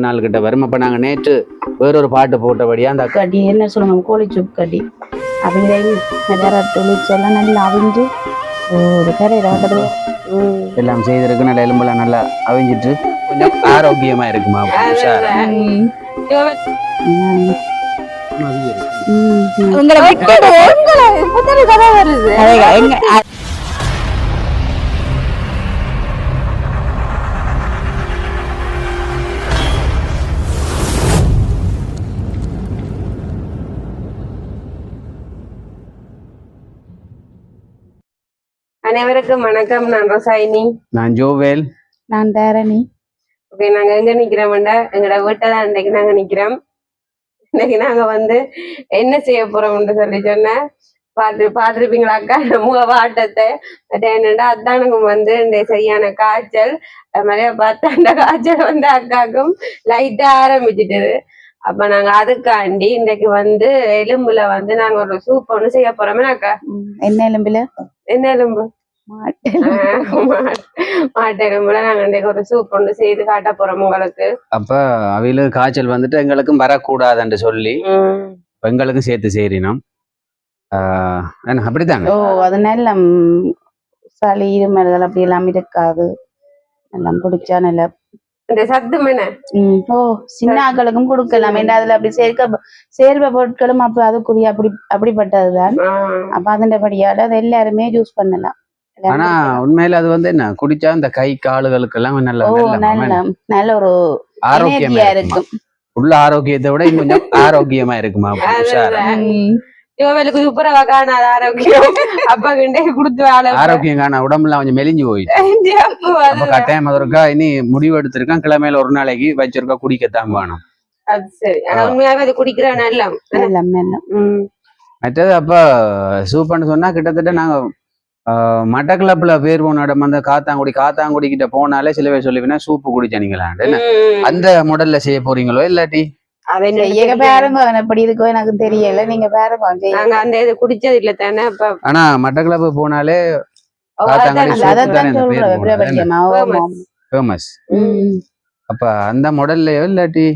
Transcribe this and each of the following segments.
நாள் கிட்ட வரும். அப்ப நாங்க நேற்று வேறொரு பாட்டு போட்டபடியா அந்த கடி என்ன சொல்லுவாங்க கோழி சூப் கடி அவையிலையும் தொழிற்செல்லாம் நல்லா அவிஞ்சு ஒரு கரையில எல்லாம் செய்திருக்கு. நல்ல எலும்பெல்லாம் நல்லா அவிஞ்சிட்டு கொஞ்சம் ஆரோக்கியமா இருக்குமா. அனைவருக்கும் வணக்கம். நான் ரசாயினி. நான் ஜோவேல். நான் தாரணி. ஓகே, நாங்க எங்க நிக்கிறோம்டா எங்களோட வீட்டை இன்னைக்கு நாங்க நிக்கிறோம். இன்னைக்கு நாங்க என்ன செய்ய போறோம்னு சொன்ன பாத்துருப்பீங்களா அக்கா முக வாட்டத்தை. என்னடா அத்தானுக்கும் இந்த சரியான காய்ச்சல். அது மாதிரியா பார்த்தா அந்த காய்ச்சல் அக்காவுக்கும் லைட்டா ஆரம்பிச்சுட்டு. அப்ப நாங்க அதுக்காண்டி இன்னைக்கு எலும்புல நாங்க ஒரு சூப் ஒண்ணு செய்ய போறோமே அக்கா. என்ன எலும்புல? என்ன எலும்பு? மாட்டு எலும்புல நாங்க இன்னைக்கு ஒரு சூப் ஒண்ணு செய்து காட்ட போறோம் உங்களுக்கு. அப்ப அவையில காய்ச்சல் எங்களுக்கும் வரக்கூடாதுன்னு சொல்லி எங்களுக்கும் சேர்த்து செய்யணும். அப்படித்தாங்க. ஓ, அதனால சளி இருமல் அப்படி எல்லாம் இருக்காது. எல்லாம் குடிச்சா நல்லா இந்த சத்துமன சின்ன ஆக்களுக்கும் கொடுக்கலாம். அதுல அப்படி சேர்வ பொருட்களும் அப்ப அதுக்குரிய அப்படிப்பட்டதுதான். அப்ப அதன்படியால அதை எல்லாருமே யூஸ் பண்ணலாம். ஆனா உண்மையில அது என்ன குடிச்சா இந்த கை காலுகளுக்கு எல்லாம் நல்ல ஒரு ஆரோக்கியமா இருக்கும். உள்ள ஆரோக்கியத்தை விட கொஞ்சம் ஆரோக்கியமா இருக்குமா. ஆரோக்கியம் காண உடம்புல கொஞ்சம் மெலிஞ்சு போயிட்டு கட்டாயம் அதற்கா இனி முடிவு எடுத்திருக்கான். கிழமையில ஒரு நாளைக்கு வச்சிருக்கா குடிக்கத்தான் வேணும். மற்றது அப்ப சூப்பர்னு சொன்னா கிட்டத்தட்ட நாங்க மட்டக்களப்புல பேர் போன இடம் காத்தாங்குடி கிட்ட போனாலே சில பேர் சொல்லுவீங்கன்னா சூப்பு குடிச்சீங்களான்னு. அந்த மாடல்ல செய்ய போறீங்களோ இல்லாட்டி பாருங்க எப்படி இருக்கோ எனக்கு தெரியல. நீங்க பாருங்க அந்த இது குடிச்சது இல்ல தானே. ஆனா மட்டக்களப்பு போனாலே ஃபேமஸ். அப்ப அந்த மாடல்லையோ இல்லாட்டி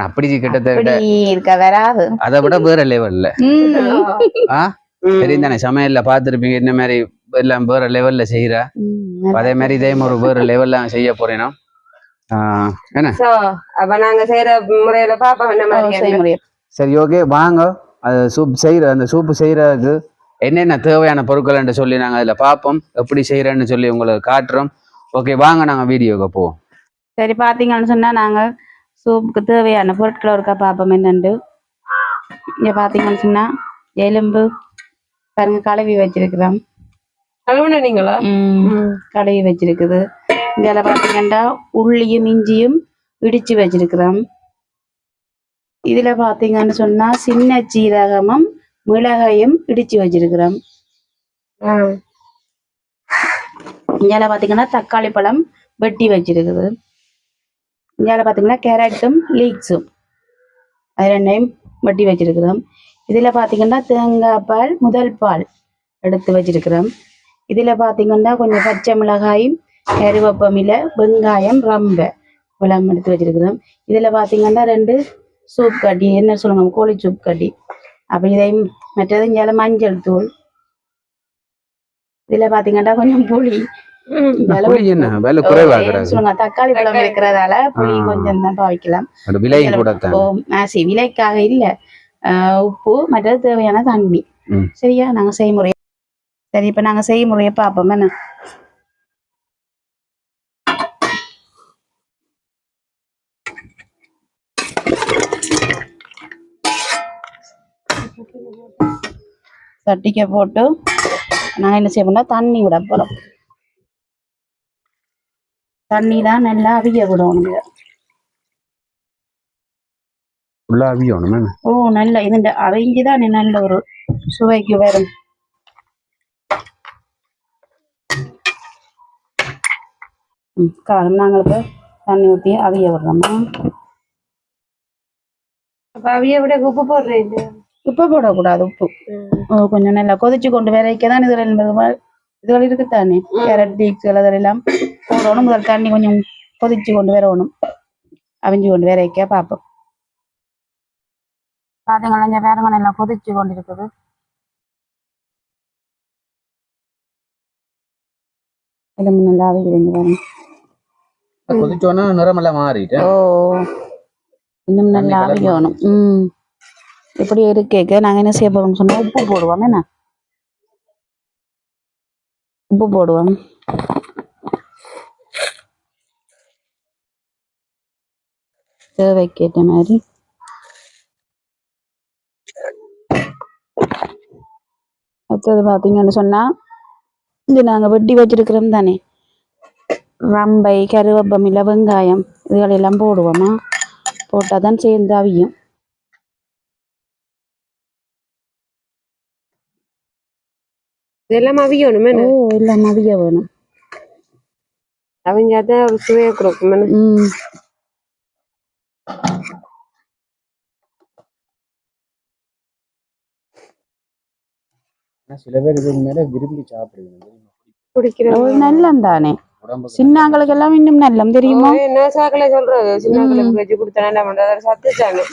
அப்படி கிட்டத்தட்ட இருக்க வராது. அதை விட வேற லெவல்ல தெரியும் தானே. சமையல்ல பாத்துருப்பீங்க இந்த மாதிரி எல்லாம் வேற லெவல்ல செய்யறா. அதே மாதிரி இதே ஒரு வேற லெவல்ல செய்ய போறேன்னா சரி ஓகே வாங்க. அது அந்த சூப்பு செய்யறதுக்கு என்னென்ன தேவையான பொருட்கள் என்று சொல்லி நாங்க அதுல பார்ப்போம். எப்படி செய்யறேன்னு சொல்லி உங்களுக்கு காட்டுறோம். ஓகே வாங்க நாங்க வீடியோக்கு போவோம். சரி பாத்தீங்கன்னு சொன்னா நாங்க சூப்புக்கு தேவையான பொருட்களை ஒருக்கா பார்ப்போம். என்னண்டு இங்க பாத்தீங்கன்னு சொன்னா எலும்பு பாருங்க கழுவி வச்சிருக்கிறோம். நீங்களா கழுவி வச்சிருக்குது. இதில் பார்த்தீங்கன்னா உள்ளியும் இஞ்சியும் இடிச்சு வச்சிருக்கிறோம். இதுல பாத்தீங்கன்னு சொன்னா சின்ன சீரகமும் மிளகாயும் இடிச்சு வச்சிருக்கிறோம். இதில் பாத்தீங்கன்னா தக்காளி பழம் வெட்டி வச்சிருக்குது. இதில் பாத்தீங்கன்னா கேரட்டும் லீக்ஸும் அது ரெண்டையும் வெட்டி வச்சிருக்கிறோம். இதுல பாத்தீங்கன்னா தேங்காய் பால் முதல் பால் எடுத்து வச்சிருக்கிறோம். இதுல பாத்தீங்கன்னா கொஞ்சம் பச்சை மிளகாயும் கருவேப்பமில வெங்காயம் ரொம்ப வெள்ளம் எடுத்து வச்சிருக்கிறோம். இதுல பாத்தீங்கன்னா 2 சூப் கட்டி என்ன சொல்லுவாங்க கோழி சூப் கட்டி. அப்ப இதையும் மற்றது இங்கே மஞ்சள் தூள். இதுல பாத்தீங்கன்னா கொஞ்சம் புளி. சொல்லுங்க தக்காளி பழம் இருக்கிறதால புளி கொஞ்சம் தான் பாவிக்கலாம். விலைக்காக இல்ல. உப்பு மற்றது தேவையான தண்ணி. சரியா நாங்க செய்முறை. சரி இப்ப நாங்க செய்முறையை பார்ப்போம். என்ன சட்டிக்க போட்டு நாங்க என்ன செய்யணும்னா தண்ணி விட போறோம். தண்ணி தான் நல்லா அவிய விடணும். ஓ நல்ல இது அவிஞ்சுதான் நல்ல ஒரு சுவைக்கு வரும். காரணம் நாங்கள் இப்போ தண்ணி ஊற்றி அவிய விடுறோமா. அவிய விட உப்பு போடுறேன். உப்பு போடக்கூடாது. உப்பு கொஞ்சம் நல்லா கொதிச்சு கொண்டு வரைக்கதான் இதுகள் இருக்குத்தானே கேரட் பீன்ஸ் அதெல்லாம் போடணும். முதல் தண்ணி கொஞ்சம் கொதிச்சு கொண்டு வரணும். அவிஞ்சு கொண்டு வேற வைக்க பார்ப்போம். பார்த்தீங்களா இங்கே வேறங்க நல்லா கொதிச்சு கொண்டு இருக்குது. எலும்பு நல்லா அவிக்குதுங்க பாருங்க. கொதிச்சோன்னா நிறமெல்லாம் மாறிட்டு ஓ இன்னும் நல்லா அவிக்கணும். இப்படி இருக்கேக்க நாங்கள் என்ன செய்ய போறோம்னு சொன்னா உப்பு போடுவோம். என்ன உப்பு போடுவோம். தேவைக்கேற்ற மாதிரி அடுத்தது பார்த்தீங்கன்னு சொன்னா இது நாங்கள் வெட்டி வச்சிருக்கிறோம் தானே ரம்பை கருவேப்பமில்லை வெங்காயம் இதுகளெல்லாம் போடுவோமா. போட்டால் தான் சேர்ந்து அவியும். இதெல்லாம் அவியணுமே. ஓ எல்லாம் அவிய வேணும். அவிஞ்சாதான் ஒரு சுவையை கொடுக்கும். சில பேர் இது மேல விரும்பி சாப்பிடுவீங்க. நல்லம் தானே சின்னாங்களுக்கு எல்லாம் இன்னும் நல்லம் தெரியுமா. என்ன சாக்கல சொல்றது சின்னாக்களுக்கு வச்சு கொடுத்தா என்ன பண்றது சத்து தானே.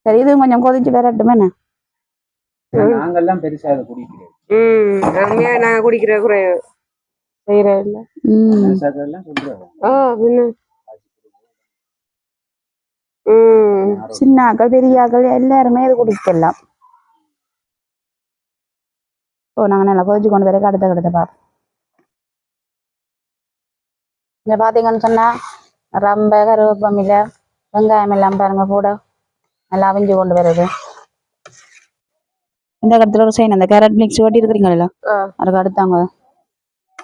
சரி இது கொஞ்சம் கொதிச்சு வரட்டும். என்ன நாங்கெல்லாம் பெருசா அதை குடிக்கிறோம். நாங்க குடிக்கிற குறைவு செய்யறதில்ல. சின்னாக்கள் பெரியாக்கள் எல்லாருமே இது குடிக்கலாம். ஓ நாங்க நல்லா கொதிச்சு கொண்டு வர அடுத்த பார்ப்போம். இங்க பாத்தீங்கன்னு சொன்னா ரொம்ப கருவேப்பமில்லை வெங்காயம் எல்லாம் பாருங்க கூட நல்லா அவிஞ்சு கொண்டு வருது. இந்த இடத்துல ஒரு சைன் அந்த கேரட் மிக்ஸ் ஓட்டி இருக்கிறீங்களா அதுக்கு அடுத்தாங்க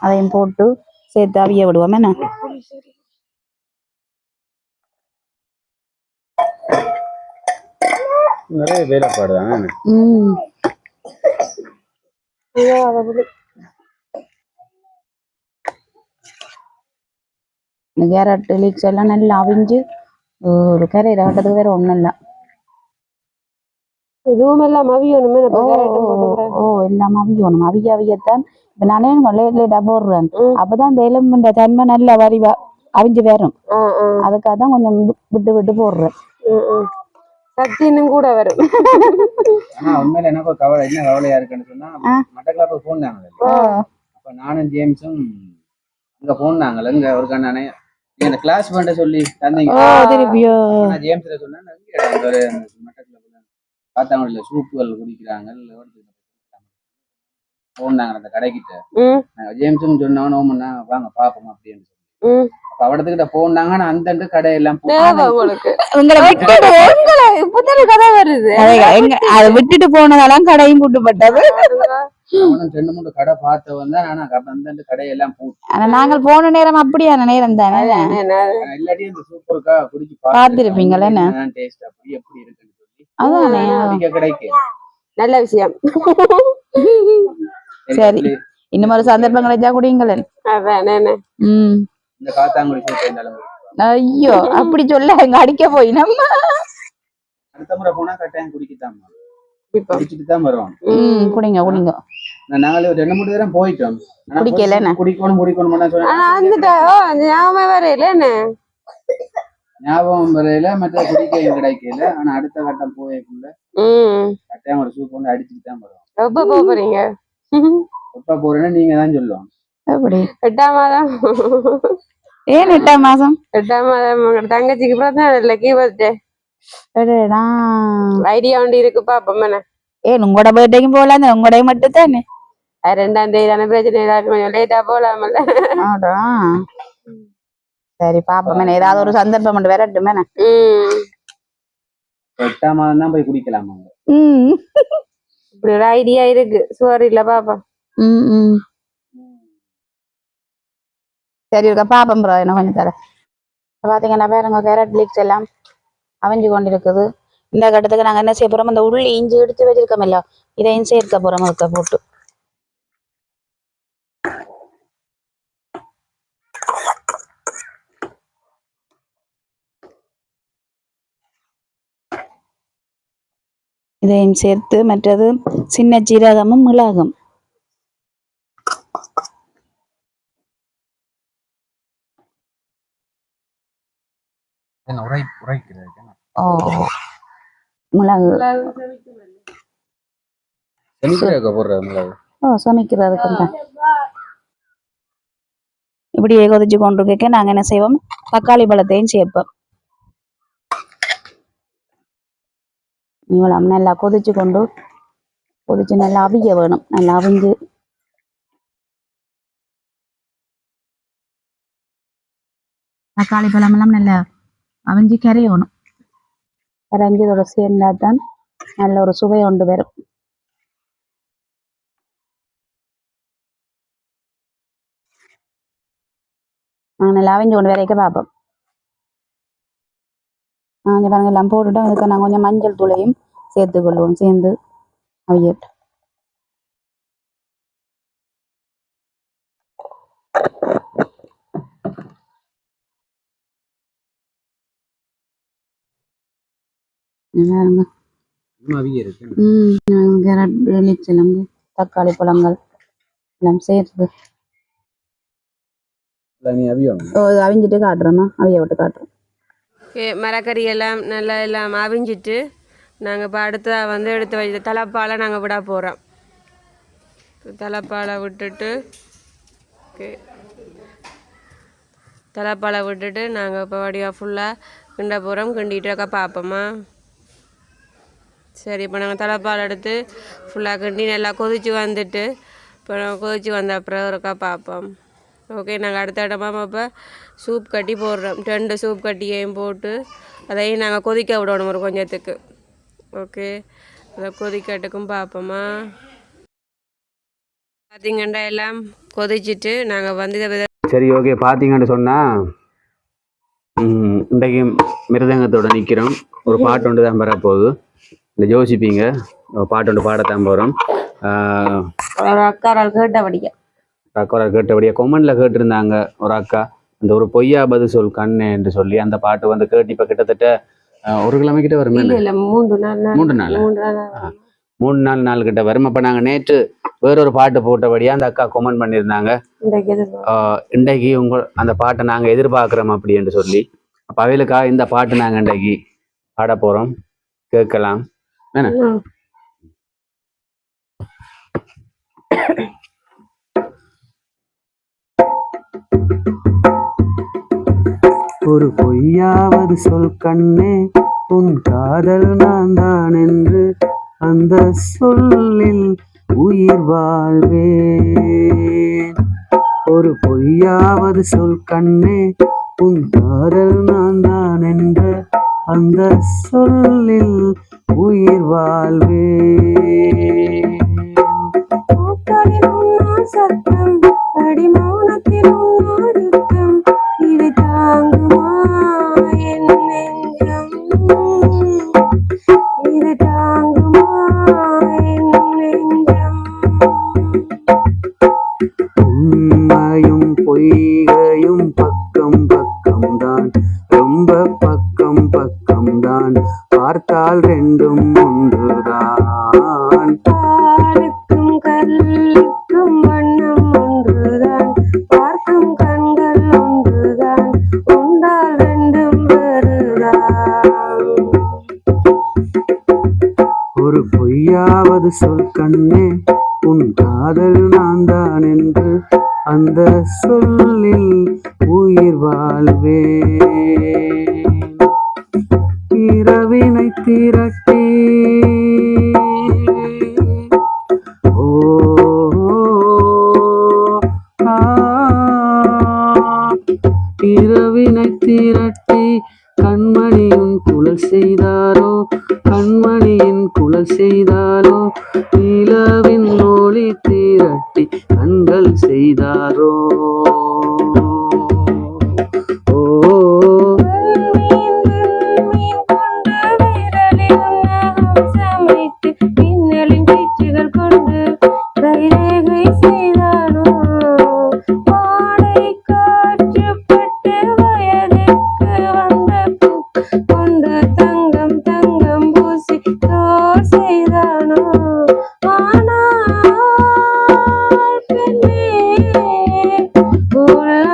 அதையும் போட்டு சேர்த்து அவிய விடுவோம். என்ன நிறைய வேலைப்பாடுதான். இந்த கேரட் லீக்ஸ் எல்லாம் நல்லா அவிஞ்சு ஒரு கரையில ஆட்டத்துக்கு வேற ஒண்ணும் இல்லை. இதுவும் எல்லாம் அவியணுமே. ஓ எல்லாம் அவியணும். அவியத்தான் இப்ப நானே லேட்டா போடுறேன். அப்பதான் இந்த எலும்புன்ற தன்மை நல்லா வரிவா அவிஞ்சு வரும். அதுக்காக தான் கொஞ்சம் விட்டு விட்டு போடுறேன். சத்தினும் கூட வரும். ஆனா உண்மையில எனக்கு கவலை என்ன கவலையா இருக்குன்னு சொன்னா மட்டக்களப்பு போனாங்க. அப்ப நானும் ஜேம்ஸும் அங்க போனாங்கல்ல இங்க ஒரு கண்ணானே அந்த கிளாஸ் பண்ண சொல்லி தந்தீங்க. ஜேம்ஸ்ல சொன்னா மட்டக்களப்புல காத்தாங்குடியில சூப்புகள் குடிக்கிறாங்க போனாங்க அந்த கடைக்கிட்ட. ஜேம்ஸும் சொன்னோம் வாங்க பாப்போம் அப்படின்னு சொல்லி அவடத்துக்கிட்ட போனாங்க. அந்த கடையெல்லாம் அதை விட்டுட்டு போனதெல்லாம் கடையும் கூட்டுப்பட்டது. ரெண்டு மூணு கடை பார்த்தவன் தான். ஆனா அந்த கடையெல்லாம் ஆனா நாங்கள் போன நேரம் அப்படியான நேரம் தானே இல்லாட்டி அந்த சூப்பருக்கா குடிச்சு பார்த்திருப்பீங்களே. டேஸ்ட் அப்படி எப்படி இருக்குன்னு சொல்லி அதானே கிடைக்கும். நல்ல விஷயம். சரி இன்னும் ஒரு சந்தர்ப்பம் கிடைச்சா குடிங்களேன். இந்த காத்தாங்குடி சூப்பு. ஐயோ அப்படி சொல்ல எங்க அடிக்க போய் நம்ம அடுத்த முறை போனா கட்டாயம் குடிக்கத்தான் குடிச்சிட்டு தான் வருவோம். குடிங்க குடிங்க. நாங்களே ரெண்டு மூணு தடவை போயிட்டோம். குடிக்கல குடிக்கணும் ஞாபகம் வரையில மற்ற குடிக்க கிடைக்கல. ஆனா அடுத்த கட்டம் போயக்குள்ள கட்டாயம் ஒரு சூப் வந்து அடிச்சுட்டு தான் வருவோம். எப்ப போறீங்க? எப்ப போறேன்னா நீங்க தான் சொல்லுவோம். எப்படி 8ஆம் மாதம்? ஏன் 8ஆம் மாதம்? 8ஆம் மாதம் தங்கச்சிக்கு லக்கி பர்த்டே ஐடியா ஒன்று இருக்கு பாப்போம். ஏன் உங்களோட பர்த்டேக்கும் போகலாம். உங்களோட மட்டும் தானே 2ஆம் தேதி தானே பிரச்சனை. கொஞ்சம் லேட்டா போலாமல்ல. சரி பாப்போம். ஏதாவது ஒரு சந்தர்ப்பம் மட்டும் வரட்டுமே. 8ஆம் மாதம் தான் போய் குடிக்கலாமா? இப்படி ஒரு ஐடியா இருக்கு. சுவர் இல்ல பாப்போம். சரி இருக்கா பாப்போம். ப்ரோ என்ன கொஞ்சம் தர பாத்தீங்கன்னா பாருங்க கேரட் லீக்ஸ் எல்லாம் அவிஞ்சு கொண்டு இருக்குது. இந்த கட்டத்துக்கு நாங்க என்ன செய்ய போறோம், அந்த உள்ளி இஞ்சி எடுத்து வச்சிருக்கோம் இதையும் சேர்க்க போறோம். இருக்க போட்டு இதையும் சேர்த்து மற்றது சின்ன சீரகமும் மிளகும் ஓ மிளகு ஓ சமைக்கிறதுக்கு தான் இப்படியே கொதிச்சு கொண்டு இருக்க நாங்க என்ன செய்வோம் தக்காளி பழத்தையும் சேர்ப்போம் இவ்வளோ நல்லா கொதிச்சு நல்லா அவிய வேணும் நல்லா அவிஞ்சு தக்காளி பழம் எல்லாம் நல்லா அவிஞ்சு கரையணும் கரைஞ்சதோட சேர்ந்தா தான் நல்ல ஒரு சுவை கொண்டு வரும் நல்லா அவிஞ்சு கொண்டு வரைக்க பார்ப்போம் இங்கே பாருங்க எல்லாம் போட்டுட்டோம் இதுக்கு நாங்கள் கொஞ்சம் மஞ்சள் தூளையும் சேர்த்துக்கொள்வோம் சேர்ந்து அவியட்டும் கேரட் எல்லாம் தக்காளி பழங்கள் எல்லாம் சேர்த்து அவிஞ்சிட்டு காட்டுறோம்னா அவிய விட்டு காட்டுறோம் மரக்கறி எல்லாம் நல்லா எல்லாம் அவிஞ்சிட்டு நாங்கள் இப்போ அடுத்ததாக வந்து எடுத்து வச்சு தலைப்பாலை நாங்கள் விட போகிறோம் தலைப்பாலை விட்டுட்டு தலைப்பாலை விட்டுட்டு நாங்கள் இப்போ வடிவாக ஃபுல்லாக கிண்ட போகிறோம் கிண்டிகிட்டு பார்ப்போமா சரி இப்போ நாங்கள் தலைப்பால் எடுத்து ஃபுல்லாக கிண்டி நல்லா கொதிச்சு வந்துட்டு இப்போ நாங்கள் கொதிச்சு வந்த அப்புறம் இருக்கா பார்ப்போம் ஓகே நாங்கள் அடுத்த இடமா இப்போ சூப் கட்டி போடுறோம் 2 சூப் கட்டியையும் போட்டு அதையும் நாங்கள் கொதிக்க விடணும் ஒரு கொஞ்சத்துக்கு ஓகே அதை கொதிக்கட்டுக்கும் பார்ப்போமா பார்த்தீங்கன்னா எல்லாம் கொதிச்சுட்டு நாங்கள் வந்து இதை சரி ஓகே பார்த்தீங்கன்னு சொன்னால் இன்றைக்கு மிருதங்கத்தோட நிற்கிறோம் ஒரு பாட்டு ஒன்று தான் வரப்போகுது இந்த யோசிப்பீங்க பாட்டு ஒன்று பாடத்தான் போகிறோம் அக்காரால் கேட்டபடியாக கொமெண்டில் கேட்டிருந்தாங்க ஒரு அக்கா அந்த ஒரு பொய்யா பதில் சொல் கண்ணு என்று சொல்லி அந்த பாட்டு வந்து கேட்டு இப்போ கிட்டத்தட்ட ஒரு கிழமை கிட்ட வரும் 3 நாள் கிட்ட வரும் அப்போ நாங்கள் நேற்று வேறொரு பாட்டு போட்டபடியாக அந்த அக்கா கொமெண்ட் பண்ணியிருந்தாங்க இன்றைக்கு அந்த பாட்டை நாங்கள் எதிர்பார்க்குறோம் அப்படி என்று சொல்லி அப்போ அவைகளுக்காக இந்த பாட்டு நாங்கள் இன்றைக்கு பாட போகிறோம் கேட்கலாம் என்ன ஒரு பொய்யாவது சொல் கண்ணே உன் காதல் நான் தான் என்று அந்த சொல்லில் உயிர் வாழ்வேன் ஒரு பொய்யாவது சொல் கண்ணே உன் காதல் நான் தான் என்று அந்த சொல்லில் உயிர் வாழ்வேன் சத்தம் அடி மௌனத்தில் உன்னோடுக்கம் இது தாங்குமா என் நெஞ்சம் இது தாங்குமா என் நெஞ்சம் உண்மையும் பொய்கையும் பக்கம் பக்கம்தான் ரொம்ப பக்கம் பக்கம்தான் பார்த்தால் ரெண்டும் ஒன்றுதான் பாலுக்கும் கல்லுக்கும் வண்ணம் ஒன்றுதான் பார்க்கும் கண்கள் ஒன்றுதான் உண்டால் ரெண்டும் வருதான் ஒரு பொய்யாவது சொல் கண்ணே உன் காதல் நான் தான் என்று அந்த சொல்லில் உயிர் வாழ்வேன் இரவினை திரட்டி இரவினை திரட்டி கண்மணியின் குழல் செய்தாரோ கண்மணியின் குழல் செய்தாரோ நிலவின் ஒளி திரட்டி கண்கள் செய்தாரோ Hola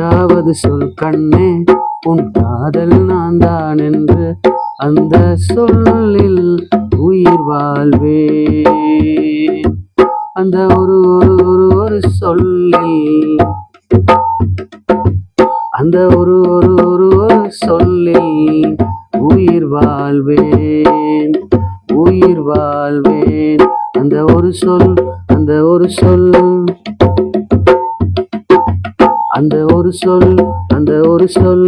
நீயாவது சொல் கண்ணே உன் காதல் நான் தான் என்று அந்த சொல்லில் உயிர் வாழ்வேன் அந்த ஒரு ஒரு ஒரு ஒரு சொல்லில் அந்த ஒரு ஒரு ஒரு ஒரு சொல்லில் உயிர் வாழ்வேன் அந்த ஒரு சொல் அந்த ஒரு சொல் அந்த ஒரு சொல் அந்த ஒரு சொல்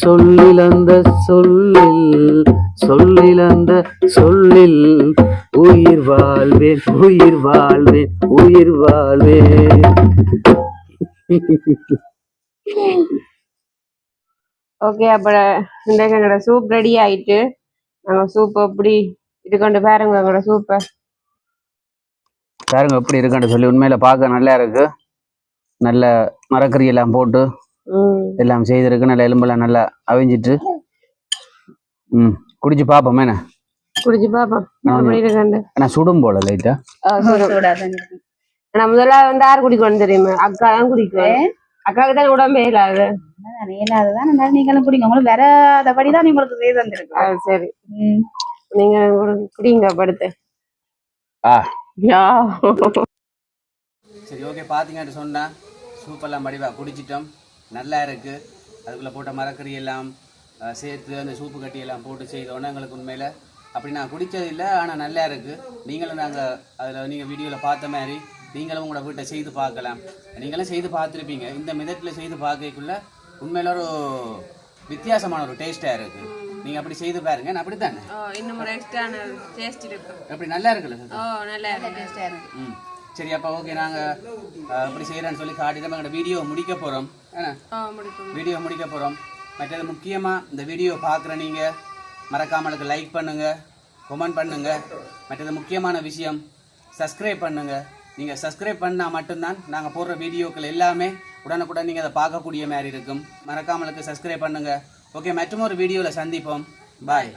சொல்லில் அந்த சொல்லில் சொல்லில் அந்த சொல்லில் உயிர் வாழ்வேன் ஓகே, அப்ப இன்றைக்கு எங்களோட சூப் ரெடி ஆயிட்டு நாங்க சூப் எப்படி இது கொண்டு பாருங்க எங்களோட சூப்பை. பாருங்க எப்படி இருக்குன்னு சொல்லி. உண்மையில பார்க்க நல்லா இருக்கு. நல்ல மரக்கறி எல்லாம் போட்டு எல்லாம் செய்திருக்கு. நல்ல எலும்பெல்லாம் நல்லா அவிஞ்சிட்டு குடிச்சு பார்ப்போம். என்ன குடிச்சு பாப்போம் எப்படி இருக்கு. ஆனா சுடும் போல லைட்டா. நான் முதல்ல வந்து யார் குடிக்கணும் தெரியுமா? அக்கா தான் குடிக்கும். அக்காவுக்கு தான் உடம்பே இல்லாது. இல்லாததான் நீங்களும் குடிங்க. உங்களுக்கு வராதபடிதான் உங்களுக்கு செய்து வந்திருக்கு. சரி, நீங்க குடிங்க படுத்து. சரி, ஓகே. பார்த்தீங்கன்னு சொன்னால் சூப்பெல்லாம் படிவா குடிச்சிட்டோம். நல்லா இருக்குது. அதுக்குள்ளே போட்ட மரக்கறி எல்லாம் சேர்த்து அந்த சூப்பு கட்டி எல்லாம் போட்டு செய்தோன்னே எங்களுக்கு உண்மையில் அப்படி நான் குடித்தது இல்லை. ஆனால் நல்லா இருக்குது. நீங்களும் நாங்கள் அதில் நீங்கள் வீடியோவில் பார்த்த மாதிரி நீங்களும் உங்களோட வீட்டை செய்து பார்க்கலாம். நீங்களும் செய்து பார்த்துருப்பீங்க. இந்த மெதட்டில் செய்து பார்க்கக்குள்ள உண்மையில ஒரு வித்தியாசமான ஒரு டேஸ்ட்டாக இருக்குது. நீங்கள் அப்படி செய்து பாருங்க. நான் அப்படி தானே இன்னும் ஒரு எக்ஸ்ட்ரான டேஸ்ட் இருக்கு. அப்படி நல்லா இருக்குல்ல சார்? நல்லா டேஸ்டாக இருக்கு. சரி, அப்போ ஓகே. நாங்கள் இப்படி செய்கிறேன்னு சொல்லி காட்டி தான் எங்களோட வீடியோ முடிக்க போகிறோம். ஏன்னா வீடியோ முடிக்க போகிறோம். மற்றது முக்கியமாக இந்த வீடியோ பார்க்குற நீங்கள் மறக்காமலுக்கு லைக் பண்ணுங்கள், கமெண்ட் பண்ணுங்கள். மற்றது முக்கியமான விஷயம் சப்ஸ்கிரைப் பண்ணுங்கள். நீங்கள் சப்ஸ்கிரைப் பண்ணால் மட்டும்தான் நாங்கள் போடுற வீடியோக்கள் எல்லாமே உடனுக்குடன் நீங்கள் அதை பார்க்கக்கூடிய மாதிரி இருக்கும். மறக்காமலுக்கு சப்ஸ்கிரைப் பண்ணுங்கள். ஓகே, மற்றும் ஒரு வீடியோவில் சந்திப்போம். பாய்.